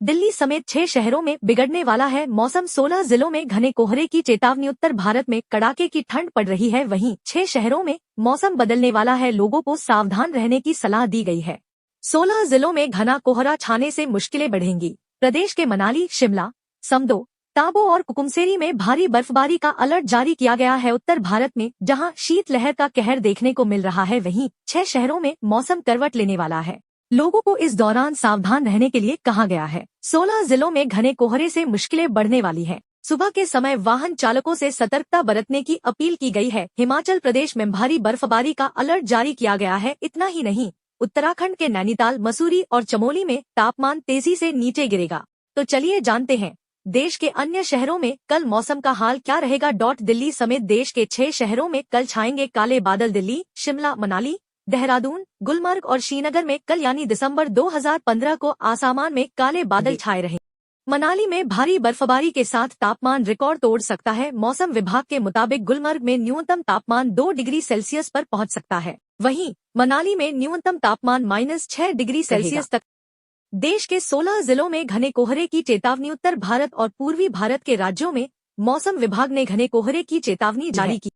दिल्ली समेत 6 शहरों में बिगड़ने वाला है मौसम। 16 जिलों में घने कोहरे की चेतावनी। उत्तर भारत में कड़ाके की ठंड पड़ रही है, वहीं 6 शहरों में मौसम बदलने वाला है, लोगों को सावधान रहने की सलाह दी गई है। 16 जिलों में घना कोहरा छाने से मुश्किलें बढ़ेंगी। प्रदेश के मनाली, शिमला, समदो, ताबो और कुकुमसेरी में भारी बर्फबारी का अलर्ट जारी किया गया है। उत्तर भारत में जहां शीतलहर का कहर देखने को मिल रहा है, वहीं 6 शहरों में मौसम करवट लेने वाला है, लोगों को इस दौरान सावधान रहने के लिए कहा गया है। 16 जिलों में घने कोहरे से मुश्किलें बढ़ने वाली है। सुबह के समय वाहन चालकों से सतर्कता बरतने की अपील की गई है। हिमाचल प्रदेश में भारी बर्फबारी का अलर्ट जारी किया गया है। इतना ही नहीं, उत्तराखंड के नैनीताल, मसूरी और चमोली में तापमान तेजी से नीचे गिरेगा। तो चलिए जानते हैं देश के अन्य शहरों में कल मौसम का हाल क्या रहेगा। दिल्ली समेत देश के 6 शहरों में कल छाएंगे काले बादल। दिल्ली, शिमला, मनाली, देहरादून, गुलमर्ग और श्रीनगर में कल यानी दिसंबर 2015 को आसमान में काले बादल छाए रहे। मनाली में भारी बर्फबारी के साथ तापमान रिकॉर्ड तोड़ सकता है। मौसम विभाग के मुताबिक गुलमर्ग में न्यूनतम तापमान 2 डिग्री सेल्सियस पर पहुंच सकता है, वहीं मनाली में न्यूनतम तापमान -6 डिग्री सेल्सियस तक। देश के 16 जिलों में घने कोहरे की चेतावनी। उत्तर भारत और पूर्वी भारत के राज्यों में मौसम विभाग ने घने कोहरे की चेतावनी जारी की।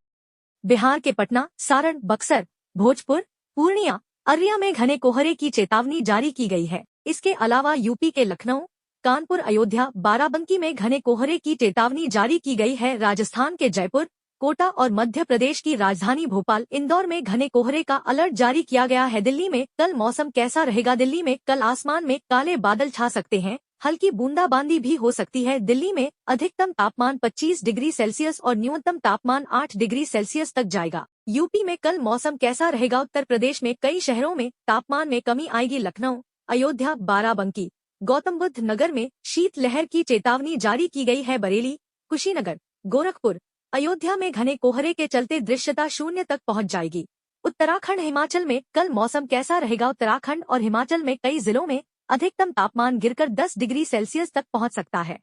बिहार के पटना, सारण, बक्सर, भोजपुर, पूर्णिया, अररिया में घने कोहरे की चेतावनी जारी की गई है। इसके अलावा यूपी के लखनऊ, कानपुर, अयोध्या, बाराबंकी में घने कोहरे की चेतावनी जारी की गई है। राजस्थान के जयपुर, कोटा और मध्य प्रदेश की राजधानी भोपाल, इंदौर में घने कोहरे का अलर्ट जारी किया गया है। दिल्ली में कल मौसम कैसा रहेगा। दिल्ली में कल आसमान में काले बादल छा सकते हैं, हल्की बूंदाबांदी भी हो सकती है। दिल्ली में अधिकतम तापमान 25 डिग्री सेल्सियस और न्यूनतम तापमान 8 डिग्री सेल्सियस तक जाएगा। यूपी में कल मौसम कैसा रहेगा। उत्तर प्रदेश में कई शहरों में तापमान में कमी आएगी। लखनऊ, अयोध्या, बाराबंकी, गौतम बुद्ध नगर में शीतलहर की चेतावनी जारी की गई है। बरेली, कुशीनगर, गोरखपुर, अयोध्या में घने कोहरे के चलते दृश्यता 0 तक पहुंच जाएगी। उत्तराखंड, हिमाचल में कल मौसम कैसा रहेगा। उत्तराखंड और हिमाचल में कई जिलों में अधिकतम तापमान गिरकर 10 डिग्री सेल्सियस तक पहुंच सकता है।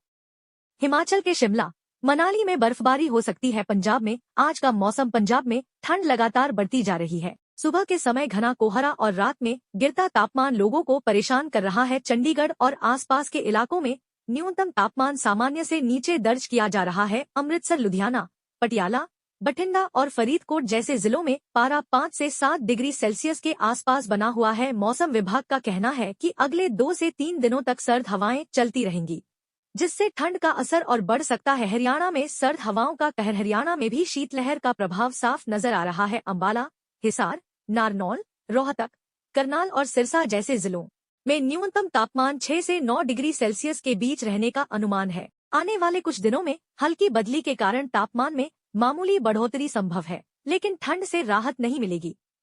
हिमाचल के शिमला, मनाली में बर्फबारी हो सकती है। पंजाब में आज का मौसम। पंजाब में ठंड लगातार बढ़ती जा रही है। सुबह के समय घना कोहरा और रात में गिरता तापमान लोगों को परेशान कर रहा है। चंडीगढ़ और आसपास के इलाकों में न्यूनतम तापमान सामान्य से नीचे दर्ज किया जा रहा है। अमृतसर, लुधियाना, पटियाला, बठिंडा और फरीदकोट जैसे जिलों में पारा 5 से 7 डिग्री सेल्सियस के आसपास बना हुआ है। मौसम विभाग का कहना है कि अगले 2 से 3 दिनों तक सर्द हवाएं चलती रहेंगी, जिससे ठंड का असर और बढ़ सकता है। हरियाणा में सर्द हवाओं का कहर। हरियाणा में भी शीतलहर का प्रभाव साफ नजर आ रहा है। अंबाला, हिसार, नारनौल, रोहतक, करनाल और सिरसा जैसे जिलों में न्यूनतम तापमान 6 से 9 डिग्री सेल्सियस के बीच रहने का अनुमान है। आने वाले कुछ दिनों में हल्की बदली के कारण तापमान में मामूली बढ़ोतरी संभव है, लेकिन ठंड से राहत नहीं मिलेगी।